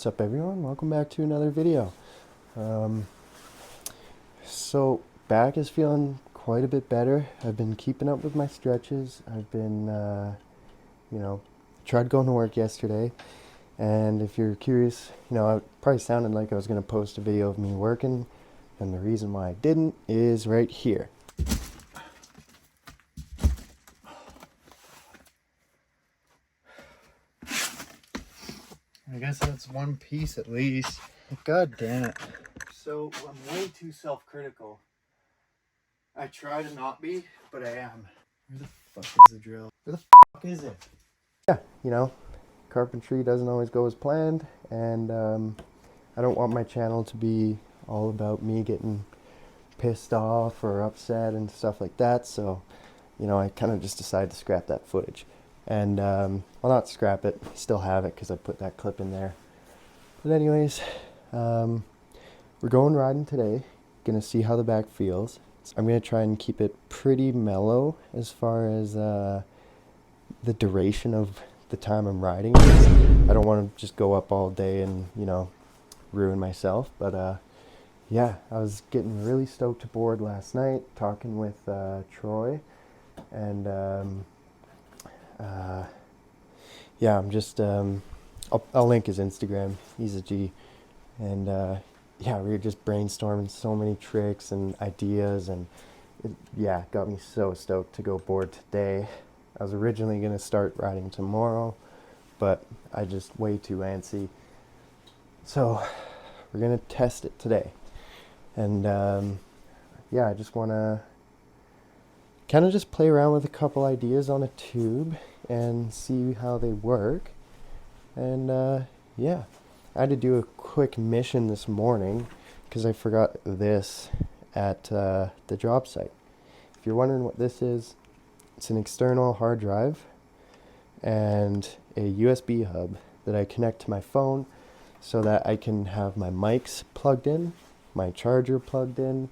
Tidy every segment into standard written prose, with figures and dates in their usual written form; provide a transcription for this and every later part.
What's up everyone, welcome back to another video. So back is feeling quite a bit better. I've been keeping up with my stretches. I've been tried going to work yesterday, and if you're curious, it probably sounded like I was going to post a video of me working, and the reason why I didn't is right here. I guess that's one piece at least. God damn it. So I'm way too self-critical. I try to not be, but I am. Where the fuck is the drill? Where the fuck is it? Yeah, carpentry doesn't always go as planned, and I don't want my channel to be all about me getting pissed off or upset and stuff like that, so I kind of just decided to scrap that footage. And well, not scrap it, still have it because I put that clip in there. But anyways, we're going riding today, gonna see how the back feels. I'm gonna try and keep it pretty mellow as far as the duration of the time I'm riding. I don't want to just go up all day and ruin myself, but yeah, I was getting really stoked to board last night, talking with Troy, and yeah, I'm just I'll link his Instagram. He's a G, and yeah, we were just brainstorming so many tricks and ideas, and it got me so stoked to go board today. I was originally going to start riding tomorrow, but I just way too antsy. So we're going to test it today. And yeah, I just want to kind of just play around with a couple ideas on a tube and see how they work. And yeah, I had to do a quick mission this morning because I forgot this at the job site. If you're wondering what this is, it's an external hard drive and a USB hub that I connect to my phone so that I can have my mics plugged in, my charger plugged in,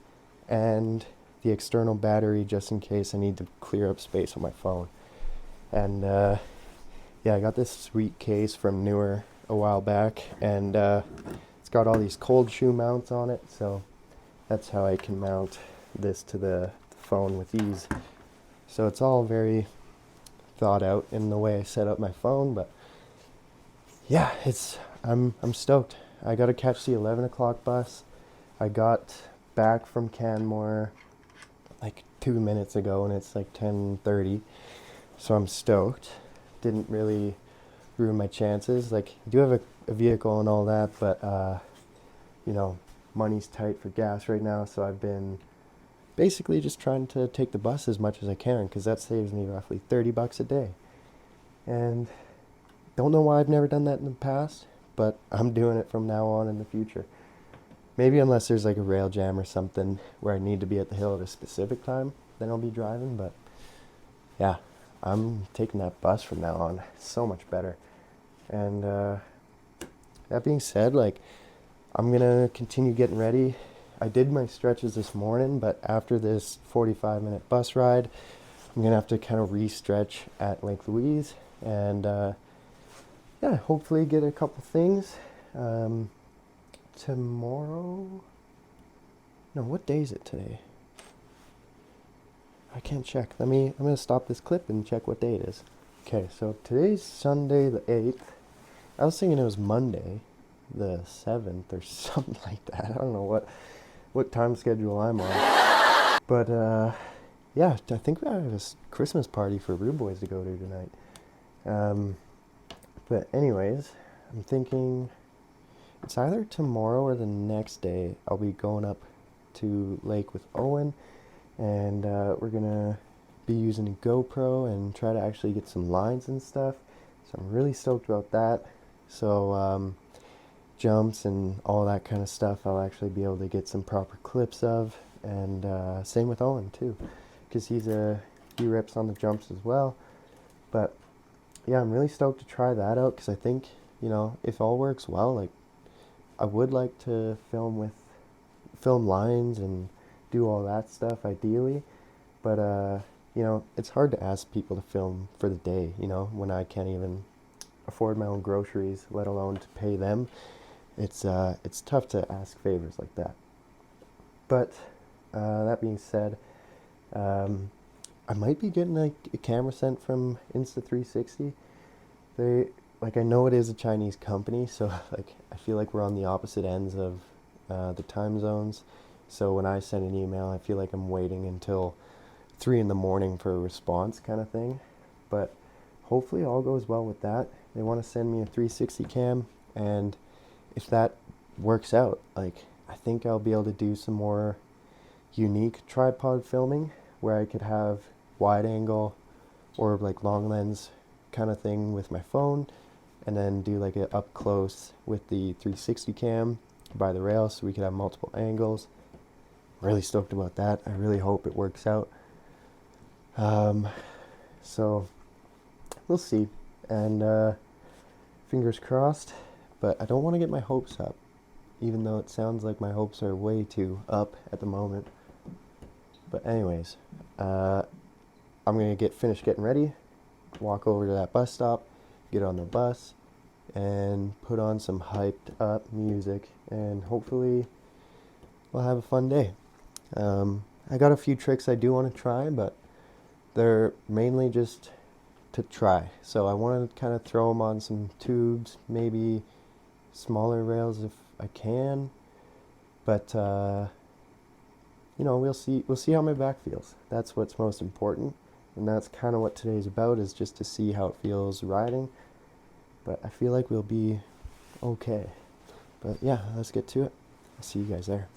and the external battery just in case I need to clear up space on my phone. And yeah, I got this sweet case from Newer a while back, and it's got all these cold shoe mounts on it, so that's how I can mount this to the phone with ease. So it's all very thought out in the way I set up my phone, but yeah, I'm stoked. I got to catch the 11 o'clock bus. I got back from Canmore like 2 minutes ago, and it's like 10:30, so I'm stoked. Didn't really ruin my chances. Like, I do have a vehicle and all that, but money's tight for gas right now, so I've been basically just trying to take the bus as much as I can, because that saves me roughly $30 a day. And don't know why I've never done that in the past, but I'm doing it from now on in the future. Maybe unless there's like a rail jam or something where I need to be at the hill at a specific time, then I'll be driving. But yeah, I'm taking that bus from now on. It's so much better. And that being said, like, I'm gonna continue getting ready. I did my stretches this morning, but after this 45-minute bus ride, I'm gonna have to kind of re-stretch at LakeLouise, and yeah, hopefully get a couple things. Tomorrow, no, what day is it today? I can't check. I'm gonna stop this clip and check what day it is. Okay, so today's Sunday the 8th. I was thinking it was Monday the 7th or something like that. I don't know what time schedule I'm on. But yeah, I think we have a Christmas party for RudeBoys to go to tonight. But anyways, I'm thinking it's either tomorrow or the next day I'll be going up to Lake with Owen, and we're gonna be using a GoPro and try to actually get some lines and stuff. So I'm really stoked about that. So jumps and all that kind of stuff I'll actually be able to get some proper clips of, and same with Owen too, because he rips on the jumps as well. But yeah, I'm really stoked to try that out, because I think if all works well, like, I would like to film lines and do all that stuff ideally, but it's hard to ask people to film for the day when I can't even afford my own groceries, let alone to pay them. it's tough to ask favors like that. But that being said, I might be getting like a camera sent from Insta360. I know it is a Chinese company, so like I feel like we're on the opposite ends of the time zones. So when I send an email, I feel like I'm waiting until 3 in the morning for a response kind of thing. But hopefully all goes well with that. They want to send me a 360 cam, and if that works out, like I think I'll be able to do some more unique tripod filming where I could have wide angle or like long lens kind of thing with my phone, and then do like a up close with the 360 cam by the rail so we could have multiple angles. Really stoked about that. I really hope it works out. So we'll see, and fingers crossed, but I don't want to get my hopes up, even though it sounds like my hopes are way too up at the moment. But anyways, I'm gonna finish getting ready, walk over to that bus stop, get on the bus, and put on some hyped up music, and hopefully we'll have a fun day. I got a few tricks I do want to try, but they're mainly just to try. So I want to kind of throw them on some tubes, maybe smaller rails if I can. But you know, we'll see how my back feels. That's what's most important, and that's kind of what today's about, is just to see how it feels riding. But I feel like we'll be okay. But yeah, let's get to it. I'll see you guys there.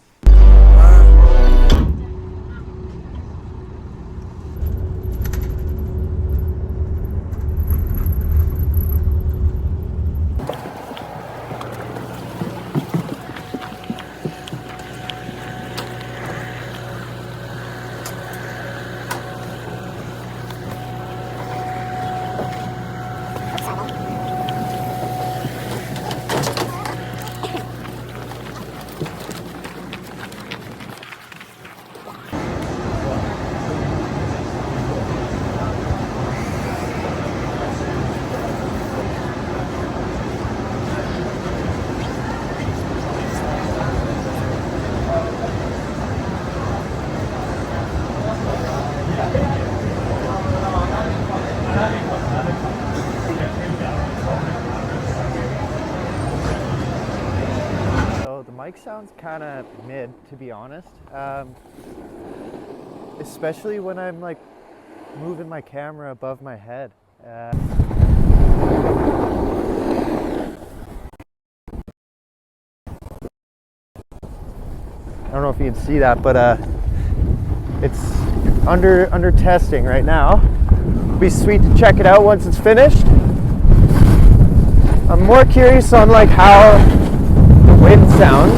Mic sounds kind of mid, to be honest, especially when I'm like moving my camera above my head. I don't know if you can see that, but it's under testing right now. It'll be sweet to check it out once it's finished. I'm more curious on like how wind sounds,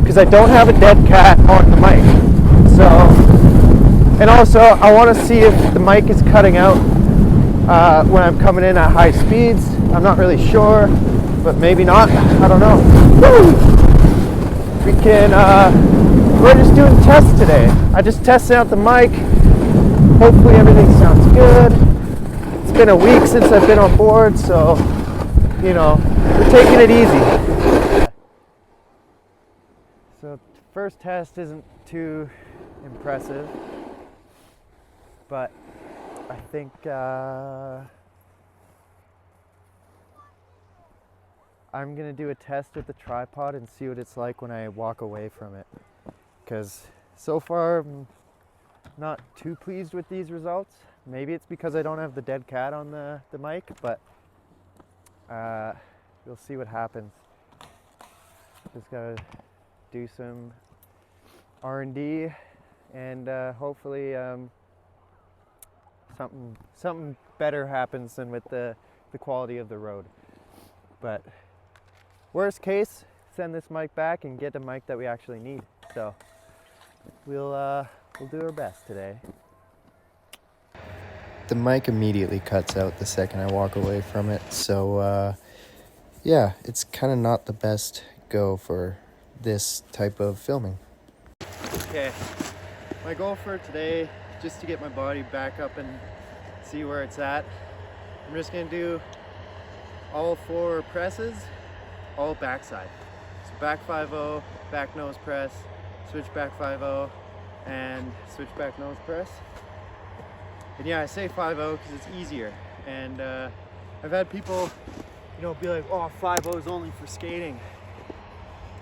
because I don't have a dead cat on the mic. So, and also I want to see if the mic is cutting out when I'm coming in at high speeds. I'm not really sure, but maybe not. I don't know. We're just doing tests today. I just tested out the mic. Hopefully everything sounds good. It's been a week since I've been on board, so you know, we're taking it easy. So first test isn't too impressive, but I think I'm gonna do a test with the tripod and see what it's like when I walk away from it, because so far I'm not too pleased with these results. Maybe it's because I don't have the dead cat on the mic, but we'll see what happens. Just gotta do some R&D, and hopefully something better happens than with the quality of the road. But worst case, send this mic back and get the mic that we actually need. So we'll do our best today. The mic immediately cuts out the second I walk away from it, so yeah, it's kind of not the best go for this type of filming. Okay, my goal for today, just to get my body back up and see where it's at. I'm just gonna do all 4 presses all backside. So back 5-0, back nose press, switch back 5-0, and switch back nose press. And yeah, I say 5-0 because it's easier. And I've had people, you know, be like, oh, 5-0 is only for skating.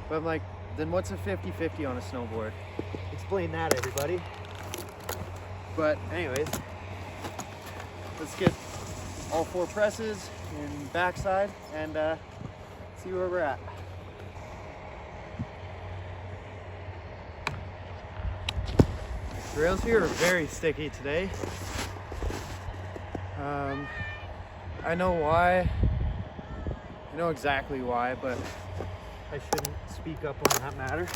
But I'm like, then what's a 50-50 on a snowboard? Explain that, everybody. But anyways, let's get all 4 presses in backside and see where we're at. The rails here are very sticky today. I know why. I know exactly why, but I shouldn't speak up on that matter.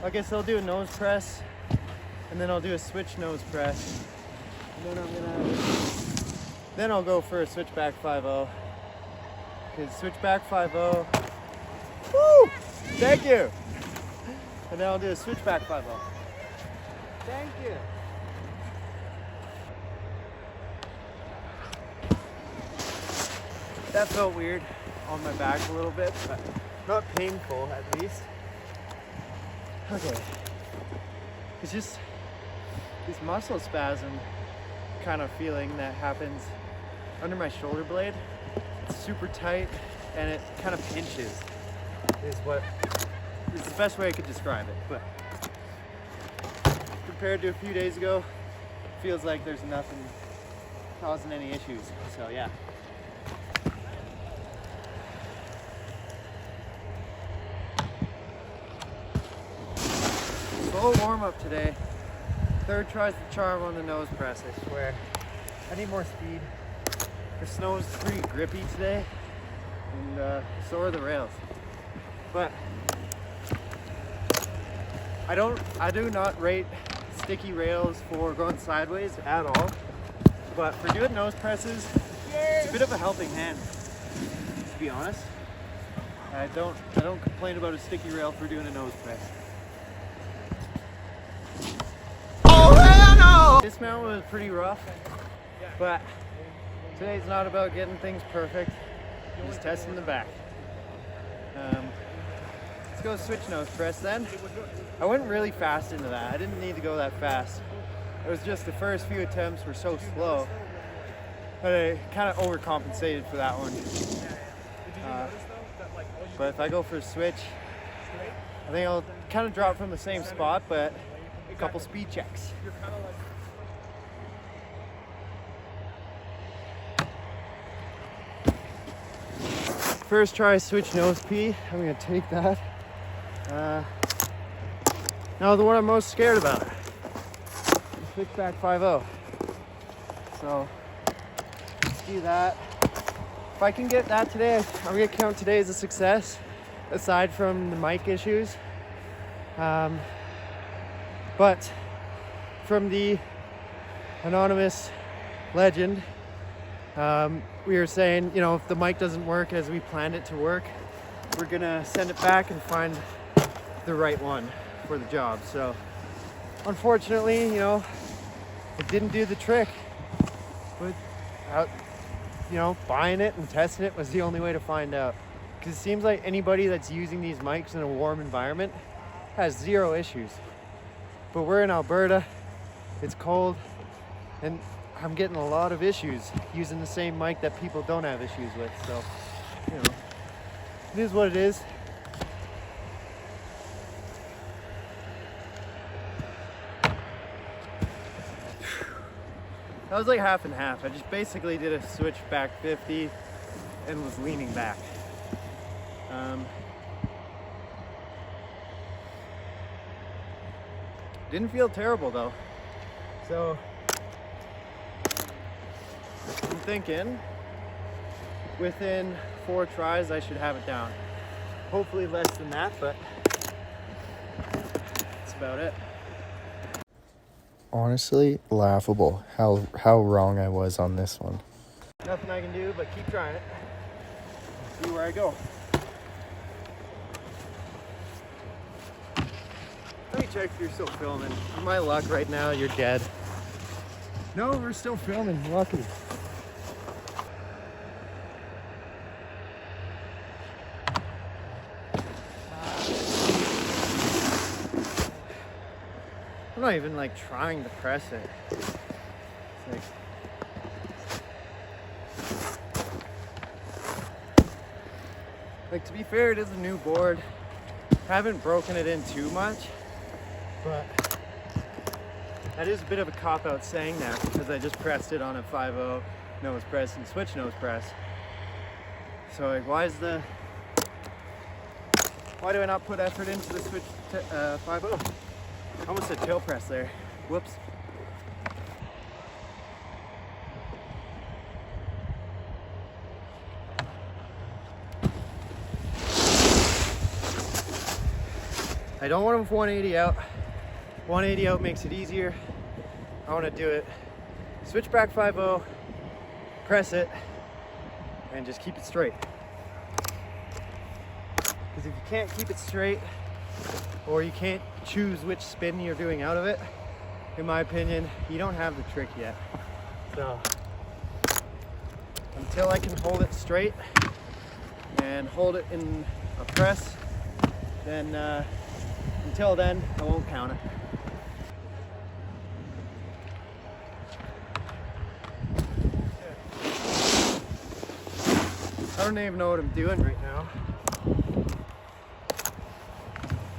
I guess I'll do a nose press, and then I'll do a switch nose press, and then I'll go for a switchback 5-0. Because switchback 5-0. Woo! Thank you. And then I'll do a switchback 5-0. Thank you. That felt weird on my back a little bit, but not painful at least. Okay. It's just this muscle spasm kind of feeling that happens under my shoulder blade. It's super tight and it kind of pinches is the best way I could describe it. But compared to a few days ago, it feels like there's nothing causing any issues. So yeah. Slow warm up today. 3rd tries the charm on the nose press, I swear. I need more speed. The snow is pretty grippy today, and so are the rails. But I do not rate sticky rails for going sideways at all. But for doing nose presses, it's a bit of a helping hand, to be honest. I don't complain about a sticky rail for doing a nose press. This mount was pretty rough, but today's not about getting things perfect, just testing the back. Let's go switch nose press then. I went really fast into that. I didn't need to go that fast. It was just the first few attempts were so slow that I kind of overcompensated for that one. But if I go for a switch, I think I'll kind of drop from the same spot, but a couple speed checks. First try switch nose P. I'm gonna take that. Now the one I'm most scared about. Switch back 5-0. So let's do that. If I can get that today, I'm gonna count today as a success, aside from the mic issues. But from the anonymous legend, we were saying, you know, if the mic doesn't work as we planned it to work, we're gonna send it back and find the right one for the job. So unfortunately, you know, it didn't do the trick, but you know, buying it and testing it was the only way to find out. Because it seems like anybody that's using these mics in a warm environment has 0 issues. But we're in Alberta, it's cold, and I'm getting a lot of issues using the same mic that people don't have issues with. So, you know, it is what it is. That was like half and half. I just basically did a switch back 50 and was leaning back. Didn't feel terrible though. So I'm thinking within 4 tries I should have it down. Hopefully less than that, but that's about it. Honestly, laughable how wrong I was on this one. Nothing I can do but keep trying it. See where I go. check if you're still filming. For my luck right now, you're dead. No, we're still filming, lucky. I'm not even like trying to press it. It's like to be fair, it is a new board. Haven't broken it in too much, but that is a bit of a cop-out saying that because I just pressed it on a 5.0 nose press and switch nose press. So like, why do I not put effort into the switch 5.0? Almost a tail press there. Whoops. I don't want them 180 out. 180 out makes it easier. I want to do it switchback 5.0, press it, and just keep it straight. Because if you can't keep it straight, or you can't choose which spin you're doing out of it, in my opinion, you don't have the trick yet. So, until I can hold it straight and hold it in a press, then until then, I won't count it. I don't even know what I'm doing right now.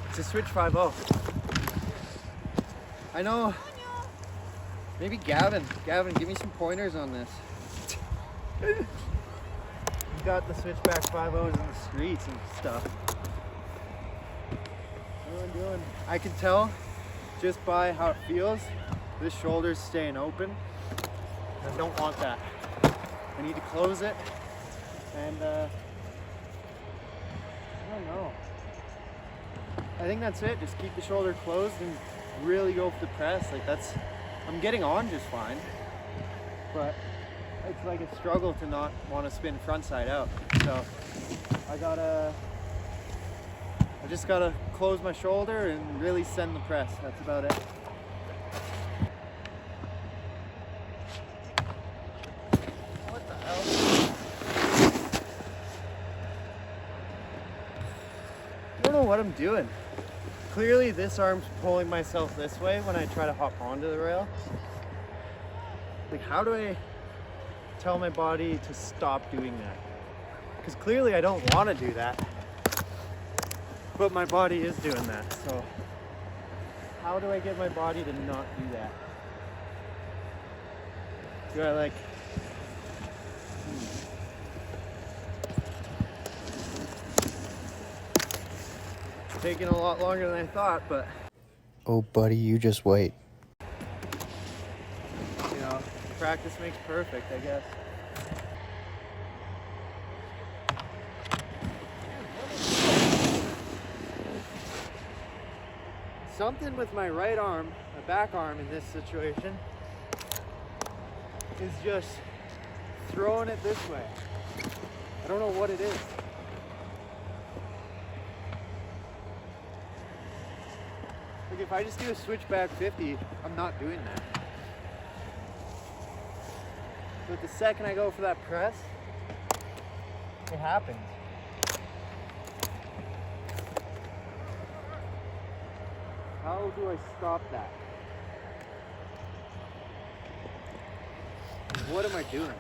It's a switch 5.0. I know. Maybe Gavin, give me some pointers on this. You got the switchback 5.0s in the streets and stuff. What am I doing? I can tell just by how it feels. This shoulder's staying open. I don't want that. I need to close it. And I don't know. I think that's it. Just keep the shoulder closed and really go for the press. Like I'm getting on just fine. But it's like a struggle to not want to spin front side out. So I just gotta close my shoulder and really send the press. That's about it. What the hell? I don't know what I'm doing. Clearly this arm's pulling myself this way when I try to hop onto the rail. Like, how do I tell my body to stop doing that? Because clearly I don't want to do that, but my body is doing that. So how do I get my body to not do that? Do I like taking a lot longer than I thought, but Oh, buddy, you just wait. you know, practice makes perfect, I guess. Something with my right arm, my back arm in this situation, is just throwing it this way. I don't know what it is. Like if I just do a switchback 50, I'm not doing that. But the second I go for that press, it happens. How do I stop that? What am I doing?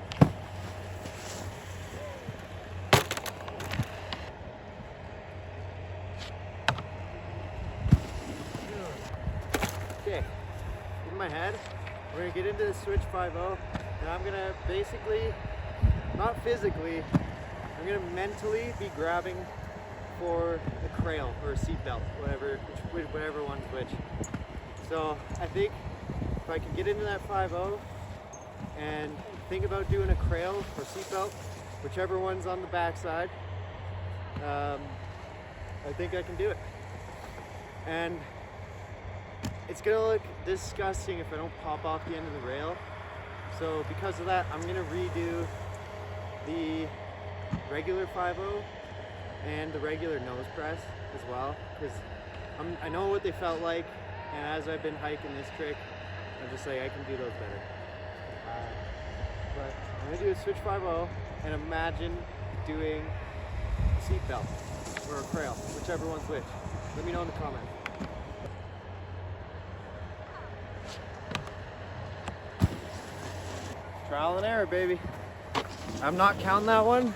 Okay, in my head, we're gonna get into the switch 5.0, and I'm gonna basically, not physically, I'm gonna mentally be grabbing for a crail or a seatbelt, whatever one's which. So I think if I can get into that 5.0 and think about doing a crail or seatbelt, whichever one's on the backside, I think I can do it. And it's gonna look disgusting if I don't pop off the end of the rail. So because of that, I'm gonna redo the regular 5.0 and the regular nose press as well, because I know what they felt like And as I've been hiking this trick, I'm just like, I can do those better. But I'm gonna do a switch 5-0 and imagine doing a seatbelt or a crail, whichever one's which. Let me know in the comments. Trial and error, baby. I'm not counting that one,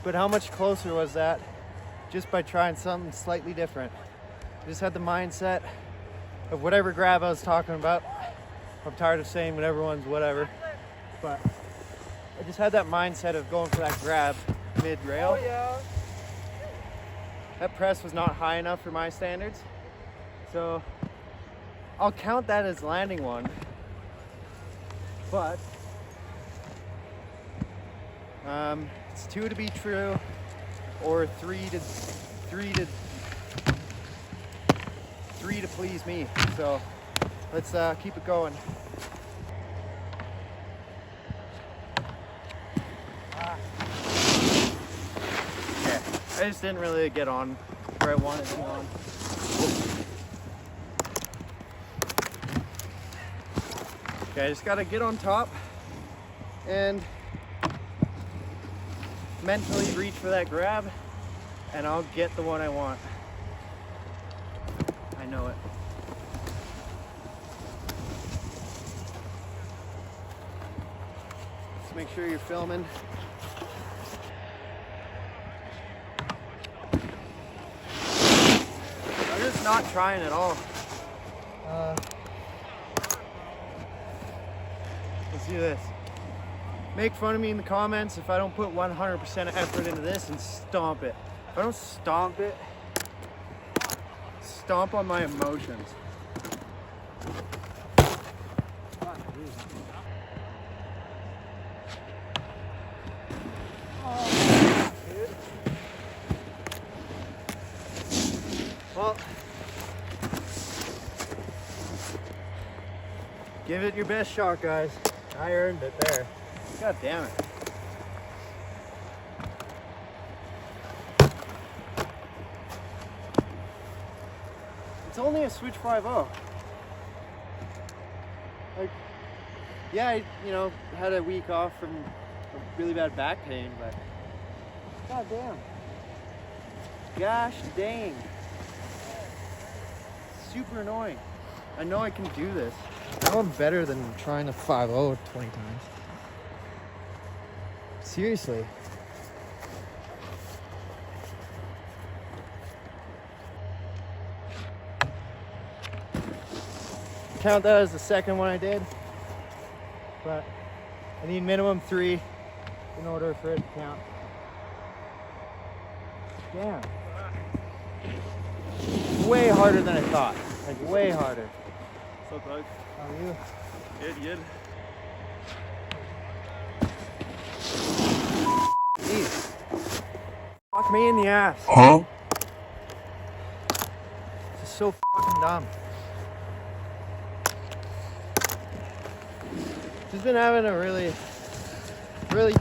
but how much closer was that just by trying something slightly different? I just had the mindset of whatever grab I was talking about. I'm tired of saying whatever one's whatever, but I just had that mindset of going for that grab mid-rail. Oh, yeah. That press was not high enough for my standards, so I'll count that as landing one, but it's 2 to be true, or 3 to please me. So let's keep it going. Okay, I just didn't really get on where I wanted to be on. Okay, I just gotta get on top and mentally reach for that grab, and I'll get the one I want. I know it. Just make sure you're filming. I'm just not trying at all. Let's do this. Make fun of me in the comments if I don't put 100% of effort into this and stomp it. If I don't stomp it, stomp on my emotions. Well, give it your best shot, guys. I earned it there. God damn it. It's only a switch 5-0. Like, yeah, I, had a week off from a really bad back pain, but god damn. Gosh dang. Super annoying. I know I can do this. Now I'm better than trying to 5-0 20 times. Seriously. Count that as the second one I did, but I need minimum 3 in order for it to count. Damn. Way harder than I thought. Like, way harder. What's up, Doug? How are you? Good. Jeez. Fuck me in the ass. Huh? This is so fucking dumb. Just been having a really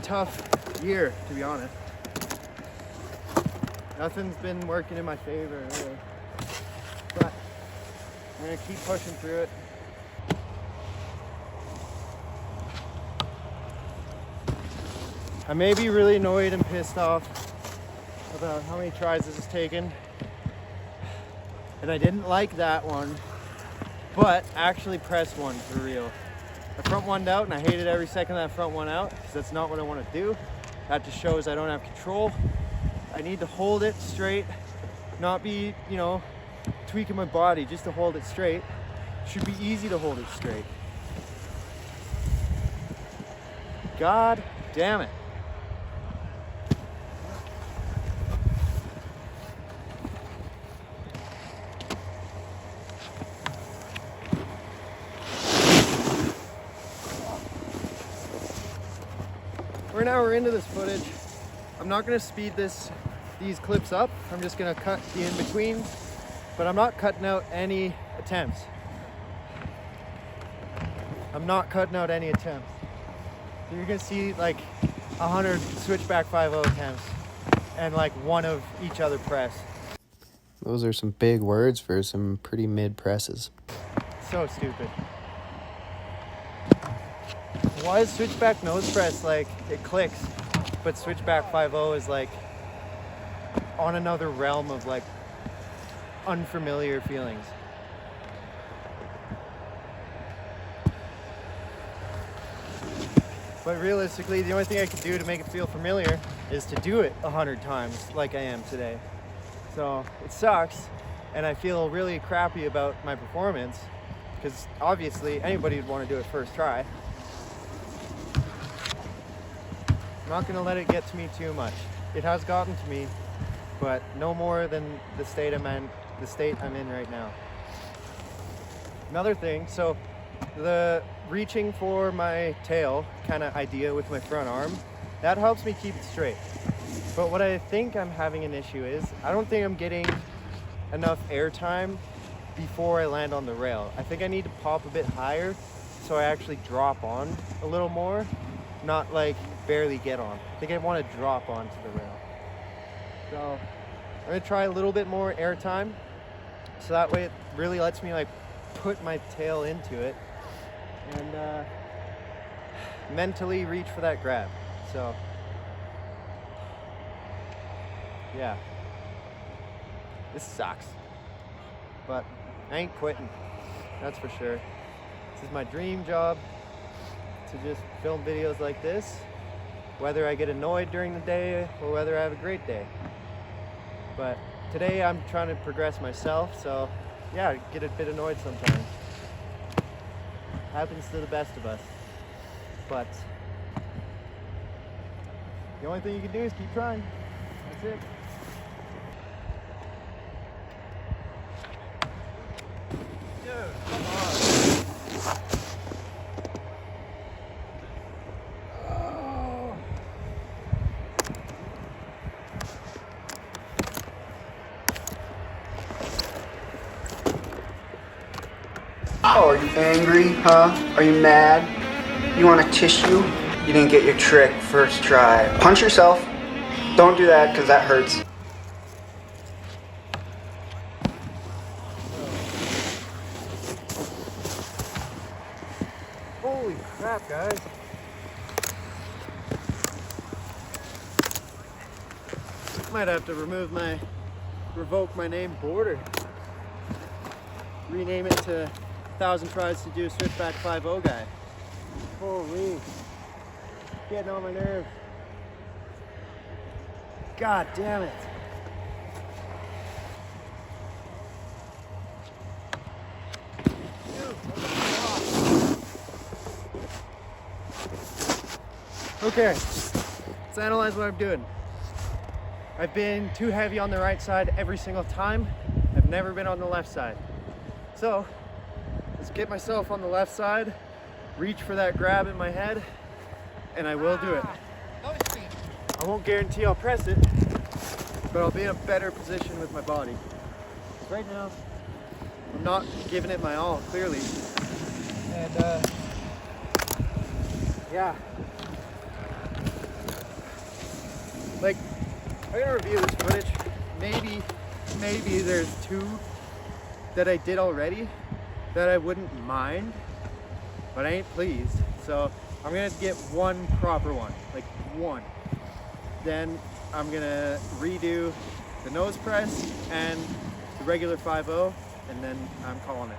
tough year, to be honest. Nothing's been working in my favor, really. But I'm gonna keep pushing through it. I may be really annoyed and pissed off about how many tries this has taken. And I didn't like that one, but actually pressed one for real. I front one out and I hated every second of that front one out because that's not what I want to do. That just shows I don't have control. I need to hold it straight, not be, tweaking my body just to hold it straight. Should be easy to hold it straight. God damn it. We're an hour into this footage. I'm not gonna speed these clips up. I'm just gonna cut the in-betweens, but I'm not cutting out any attempts. I'm not cutting out any attempts. So you're gonna see like 100 switchback 5-0 attempts and like one of each other press. Those are some big words for some pretty mid presses. So stupid. Why is switchback nose press like it clicks, but switchback 5-0 is like on another realm of like unfamiliar feelings? But realistically, the only thing I can do to make it feel familiar is to do it 100 times like I am today. So it sucks, and I feel really crappy about my performance because obviously anybody would want to do it first try. I'm not going to let it get to me too much. It has gotten to me, but no more than the state I'm in right now. Another thing, so the reaching for my tail kind of idea with my front arm, that helps me keep it straight. But what I think I'm having an issue is, I don't think I'm getting enough air time before I land on the rail. I think I need to pop a bit higher so I actually drop on a little more, not like barely get on. I think I want to drop onto the rail. So I'm gonna try a little bit more air time, so that way it really lets me like put my tail into it and mentally reach for that grab. So yeah, this sucks, but I ain't quitting, that's for sure. This is my dream job, to just film videos like this, whether I get annoyed during the day or whether I have a great day. But today I'm trying to progress myself, so yeah, I get a bit annoyed sometimes. Happens to the best of us. But the only thing you can do is keep trying. That's it. Dude, come on. Oh, are you angry, huh? Are you mad? You want a tissue? You didn't get your trick first try. Punch yourself. Don't do that, because that hurts. Holy crap, guys. Might have to revoke my name Border. Rename it to 1,000 Tries to Do a Switchback 5-0 guy. Holy. Getting on my nerves. God damn it. Okay, let's analyze what I'm doing. I've been too heavy on the right side every single time. I've never been on the left side. So, let's get myself on the left side, reach for that grab in my head, and I will do it. I won't guarantee I'll press it, but I'll be in a better position with my body. Right now, I'm not giving it my all, clearly. And yeah. Like, I'm gonna review this footage. Maybe there's two that I did already that I wouldn't mind, but I ain't pleased. So I'm gonna get one proper one, like one. Then I'm gonna redo the nose press and the regular 5-0, and then I'm calling it.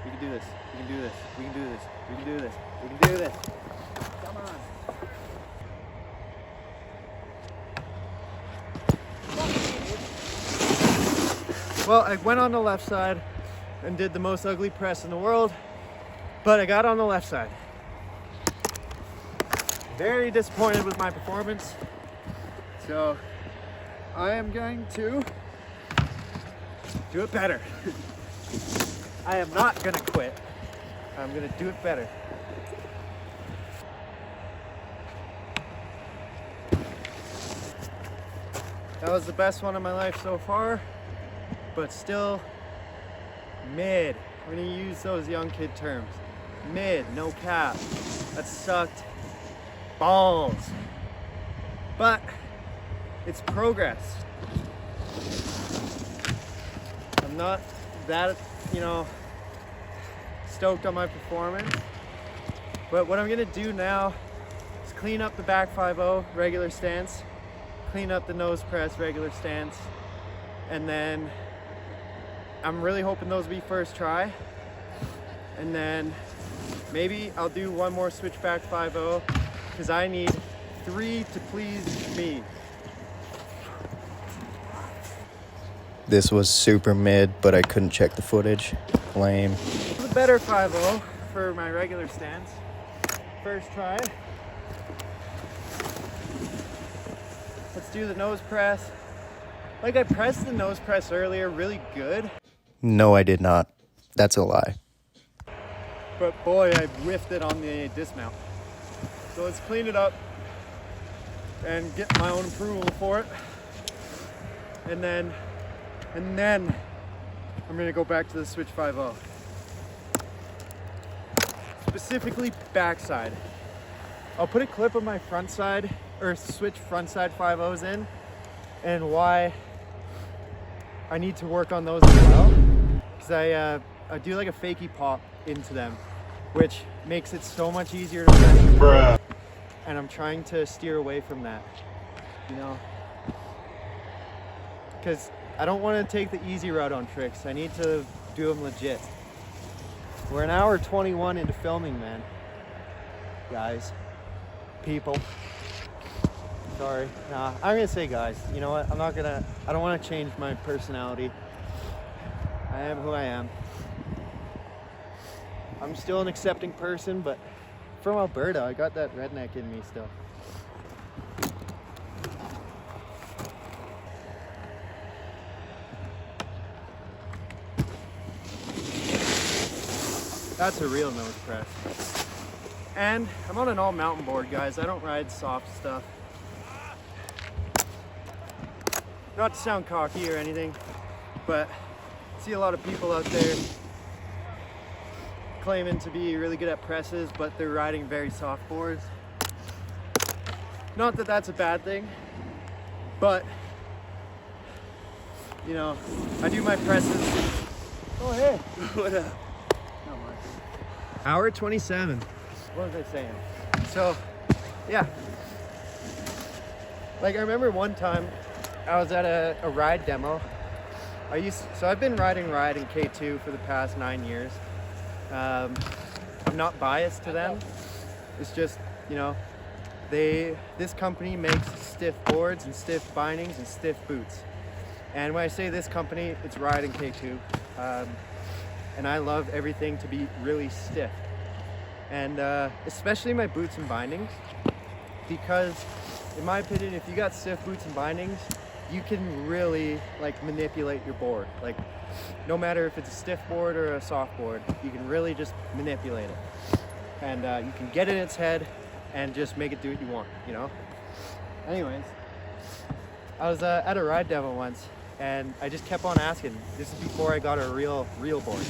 We can do this, we can do this, we can do this, we can do this, we can do this. Come on. Well, I went on the left side and did the most ugly press in the world, but I got on the left side. Very disappointed with my performance, so I am going to do it better. I am not gonna quit. I'm gonna do it better. That was the best one of my life so far, but still mid. I'm gonna use those young kid terms. Mid, no cap. That sucked balls. But it's progress. I'm not that, stoked on my performance. But what I'm gonna do now is clean up the back 5-0 regular stance, clean up the nose press regular stance, and then I'm really hoping those will be first try. And then maybe I'll do one more switchback 5-0 because I need 3 to please me. This was super mid, but I couldn't check the footage. Lame. This is a better 5-0 for my regular stance. First try. Let's do the nose press. Like I pressed the nose press earlier really good, No, I did not. That's a lie. but boy, I whiffed it on the dismount. So let's clean it up and get my own approval for it. And then I'm gonna go back to the switch 5-0. Specifically backside. I'll put a clip of my front side or switch front side 5-0s in and why I need to work on those as well. Because I do like a fakie pop into them, which makes it so much easier to press. And I'm trying to steer away from that, because I don't want to take the easy route on tricks. I need to do them legit. We're an hour 21 into filming, man. Guys, people. Sorry. Nah, I'm gonna say guys. You know what? I don't want to change my personality. I am who I am. I'm still an accepting person, but from Alberta, I got that redneck in me still. That's a real nose press. And I'm on an all mountain board, guys. I don't ride soft stuff. Not to sound cocky or anything, but I see a lot of people out there claiming to be really good at presses, but they're riding very soft boards. Not that that's a bad thing, but I do my presses. Oh, hey. What up? Not much. Hour 27. What was I saying? So, yeah. Like, I remember one time I was at a ride demo. So I've been riding Ride in K2 for the past 9 years. I'm not biased to them. It's just, this company makes stiff boards and stiff bindings and stiff boots. And when I say this company, it's Ride and K2. And I love everything to be really stiff. And especially my boots and bindings, because in my opinion, if you got stiff boots and bindings, you can really manipulate your board. Like, no matter if it's a stiff board or a soft board, you can really just manipulate it. And you can get in its head and just make it do what you want, Anyways, I was at a ride demo once, and I just kept on asking. This is before I got a real board.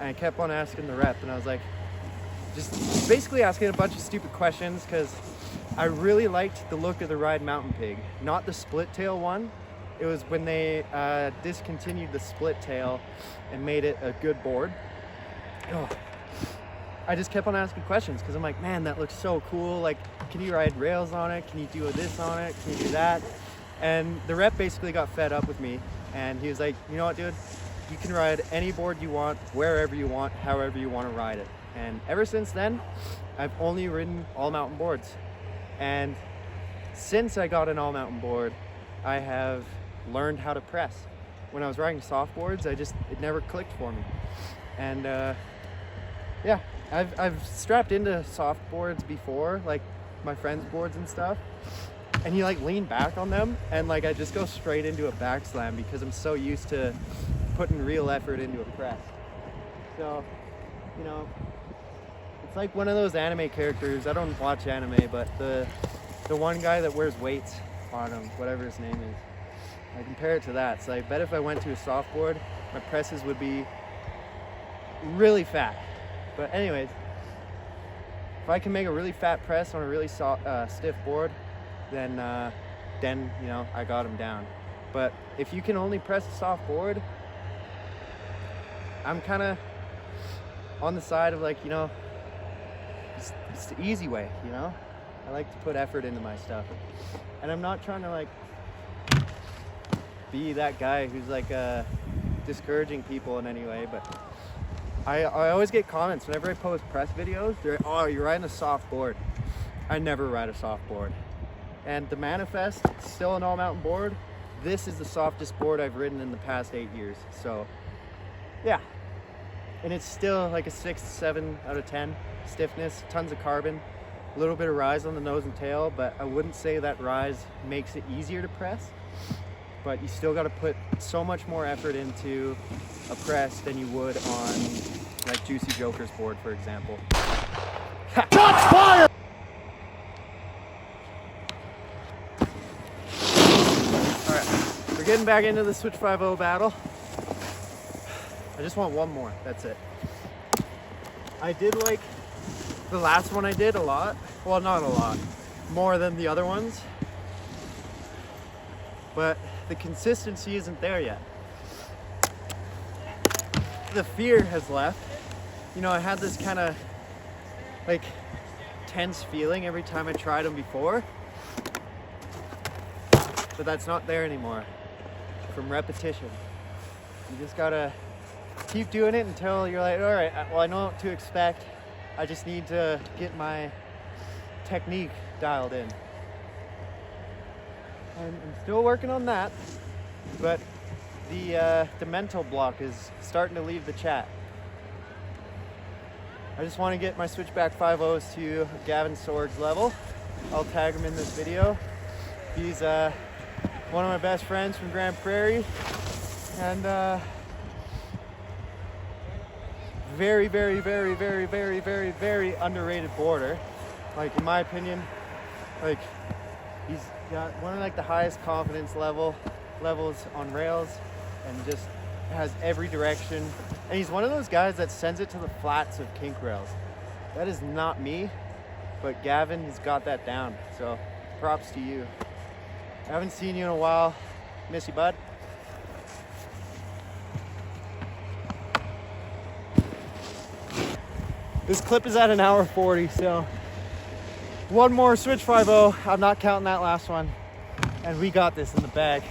And I kept on asking the rep, and I was like, just basically asking a bunch of stupid questions, because I really liked the look of the Ride Mountain Pig. Not the split tail one. It was when they discontinued the split tail and made it a good board. Oh. I just kept on asking questions because I'm like, man, that looks so cool. Like, can you ride rails on it? Can you do this on it? Can you do that? And the rep basically got fed up with me, and he was like, you know what, dude? You can ride any board you want, wherever you want, however you want to ride it. And ever since then, I've only ridden all mountain boards. And since I got an all mountain board, I have learned how to press. When I was riding soft boards, it never clicked for me. And yeah, I've strapped into soft boards before, like my friends' boards and stuff. And you lean back on them, and I just go straight into a back slam because I'm so used to putting real effort into a press. So, it's like one of those anime characters. I don't watch anime, but the one guy that wears weights on him, whatever his name is. I compare it to that. So I bet if I went to a soft board, my presses would be really fat. But anyways, if I can make a really fat press on a really stiff board, then I got him down. But if you can only press a soft board, I'm kind of on the side of like, you know, it's the easy way, you know? I like to put effort into my stuff. And I'm not trying to like be that guy who's like discouraging people in any way, but I always get comments whenever I post press videos. They're, oh, you're riding a soft board. I never ride a soft board. And the Manifest, still an all mountain board. This is the softest board I've ridden in the past 8 years. So yeah, and it's still like a 6, 7 out of 10 stiffness, tons of carbon, a little bit of rise on the nose and tail, but I wouldn't say that rise makes it easier to press. But you still got to put so much more effort into a press than you would on like Juicy Joker's board, for example. Shots fired! All right, we're getting back into the Switch 5.0 battle. I just want one more, that's it. I did like the last one I did a lot. Well, not a lot, more than the other ones. But the consistency isn't there yet. The fear has left. You know, I had this kind of like tense feeling every time I tried them before, but that's not there anymore from repetition. You just gotta keep doing it until you're like, all right, well, I know what to expect. I just need to get my technique dialed in. And I'm still working on that, but the mental block is starting to leave the chat. I just want to get my Switchback 5.0s to Gavin Sword's level. I'll tag him in this video. He's one of my best friends from Grand Prairie, and very, very, very, very, very, very, very underrated boarder. Like, in my opinion, like, he's got one of like the highest confidence levels on rails, and just has every direction. And he's one of those guys that sends it to the flats of kink rails. That is not me, but Gavin has got that down. So props to you. I haven't seen you in a while. Miss you, bud. This clip is at 1 hour 40, so one more Switch 5.0. I'm not counting that last one. And we got this in the bag.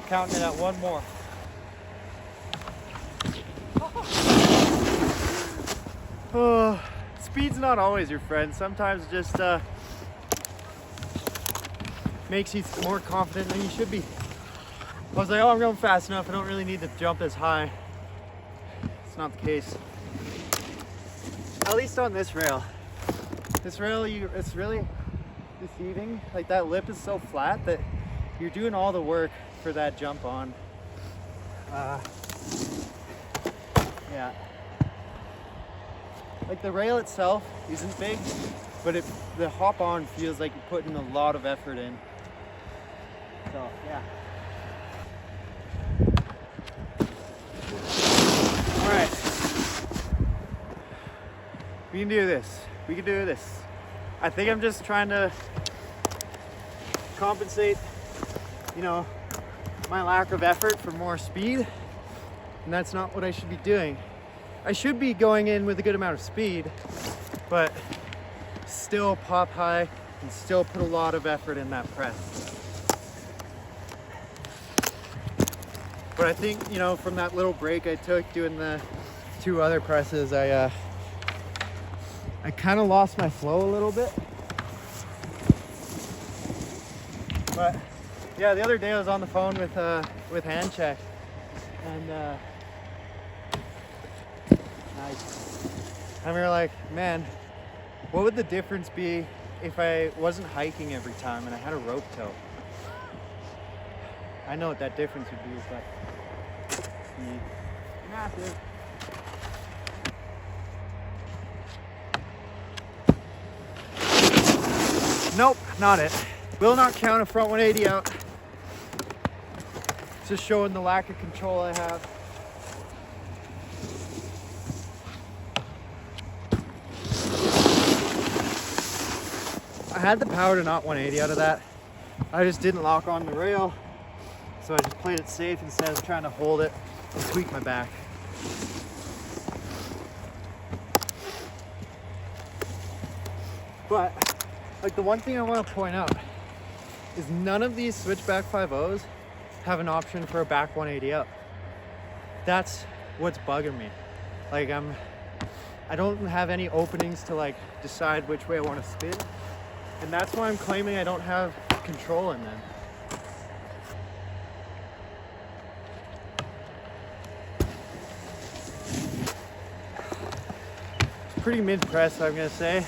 Counting it at one more. Oh, speed's not always your friend. Sometimes it just makes you more confident than you should be. I was like, oh, I'm going fast enough. I don't really need to jump as high. It's not the case. At least on this rail. This rail, it's really deceiving. Like, that lip is so flat that you're doing all the work for that jump on. Yeah. Like, the rail itself isn't big, but the hop on feels like you're putting a lot of effort in. So, yeah. All right. We can do this. We can do this. I think I'm just trying to compensate, you know, my lack of effort for more speed, and that's not what I should be doing. I should be going in with a good amount of speed, but still pop high and still put a lot of effort in that press. But I think, you know, from that little break I took doing the 2 other presses, I kind of lost my flow a little bit. But yeah, the other day I was on the phone with Hand Check, and we were like, man, what would the difference be if I wasn't hiking every time and I had a rope tow? I know what that difference would be. It's like massive. Nope, not it. Will not count a front 180 out. Just showing the lack of control I have. I had the power to knock 180 out of that. I just didn't lock on the rail. So I just played it safe instead of trying to hold it and tweak my back. But like the one thing I want to point out is none of these switchback 5.0s have an option for a back 180 up. That's what's bugging me. Like I don't have any openings to like decide which way I want to spin. And that's why I'm claiming I don't have control in them. It's pretty mid-press, I'm gonna say.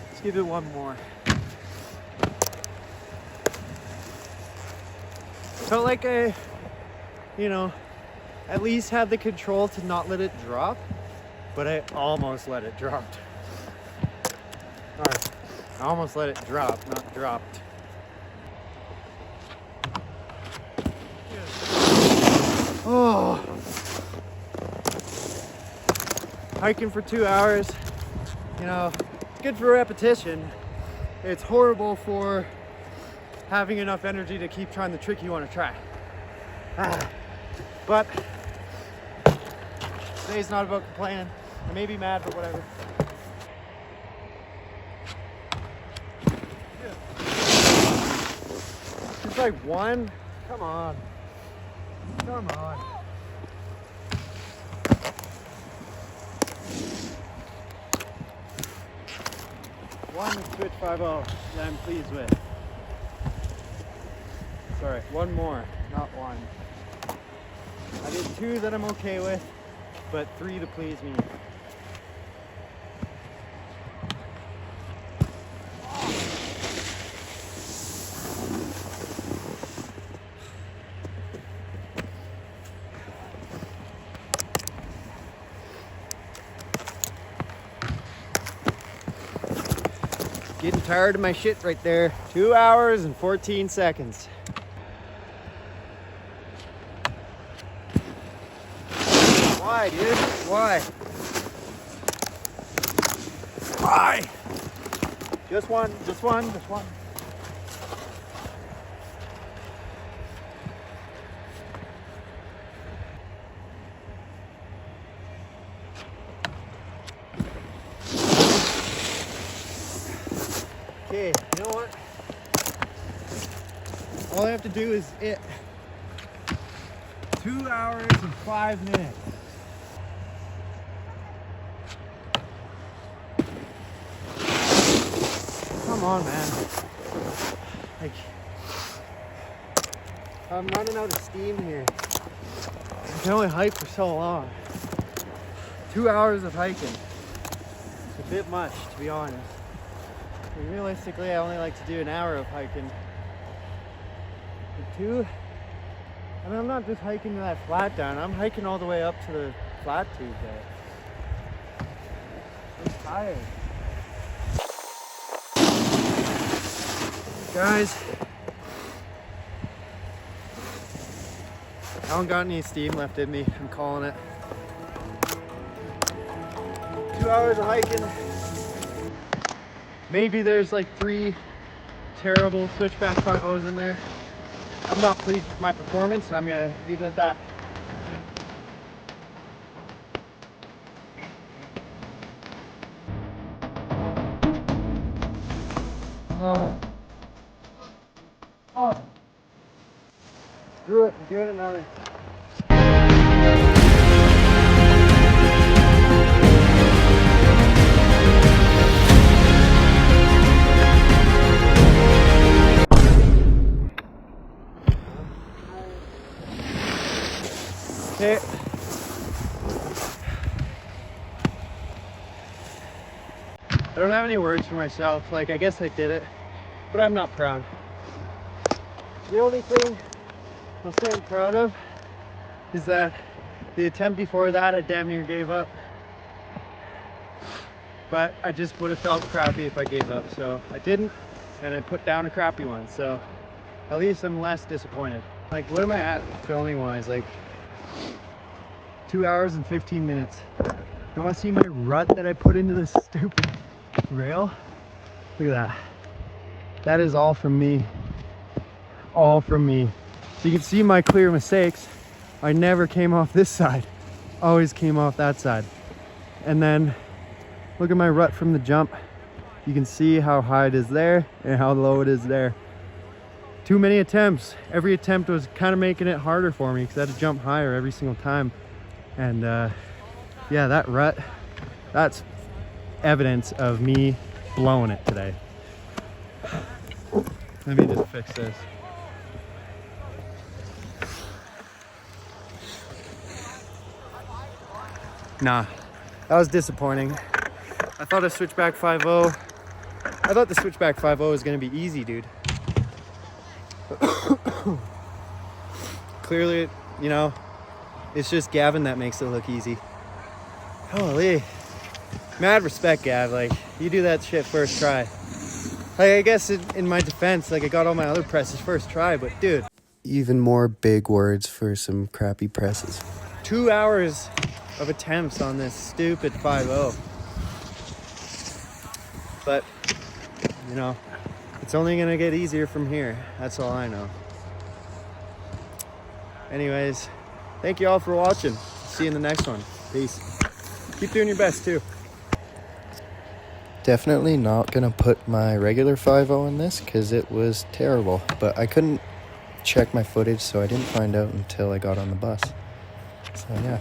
Let's give it one more. Felt like I, you know, at least had the control to not let it drop, but I almost let it drop. Alright, I almost let it drop, not dropped. Oh, hiking for 2 hours, you know, good for repetition. It's horrible for having enough energy to keep trying the trick you want to try. But today's not about complaining. I may be mad, but whatever. Just like one. Come on. Come on. One switch 5.0 that I'm pleased with. Sorry, one more, not one. I did 2 that I'm okay with, but 3 to please me. Getting tired of my shit right there. 2 hours and 14 seconds. Why, dude? Why? Why? Just one, just one, just one. Okay, you know what? All I have to do is it. 2 hours and 5 minutes. Come on, man. Like, I'm running out of steam here. I can only hike for so long. 2 hours of hiking. It's a bit much, to be honest. And realistically, I only like to do an hour of hiking. But 2, and I'm not just hiking to that flat down, I'm hiking all the way up to the flat tube there. I'm tired. Guys, I don't got any steam left in me, I'm calling it. 2 hours of hiking. Maybe there's like 3 terrible switchback 5.0s in there. I'm not pleased with my performance, I'm gonna leave it at that. Oh. Screw it, I'm doing another. Okay. I don't have any words for myself. Like, I guess I did it, but I'm not proud. The only thing I'll say I'm proud of is that the attempt before that, I damn near gave up. But I just would have felt crappy if I gave up, so I didn't, and I put down a crappy one, so at least I'm less disappointed. Like, what am I at filming wise? Like, 2 hours and 15 minutes. You want to see my rut that I put into this stupid rail? Look at that. That is all from me. All from me. So you can see my clear mistakes. I never came off this side, always came off that side. And then look at my rut from the jump. You can see how high it is there and how low it is there. Too many attempts. Every attempt was kind of making it harder for me because I had to jump higher every single time. And yeah, that rut, that's evidence of me blowing it today. Let me just fix this. Nah, that was disappointing. I thought a switchback 5.0, I thought the switchback 5.0 was gonna be easy, dude. Clearly, you know, it's just Gavin that makes it look easy. Holy, mad respect, Gav. Like, you do that shit first try. Like, I guess in my defense, like, I got all my other presses first try, but dude. Even more big words for some crappy presses. 2 hours of attempts on this stupid 5.0. But, you know, it's only gonna get easier from here. That's all I know. Anyways, thank you all for watching. See you in the next one. Peace. Keep doing your best too. Definitely not gonna put my regular 5.0 in this because it was terrible. But I couldn't check my footage, so I didn't find out until I got on the bus. So yeah.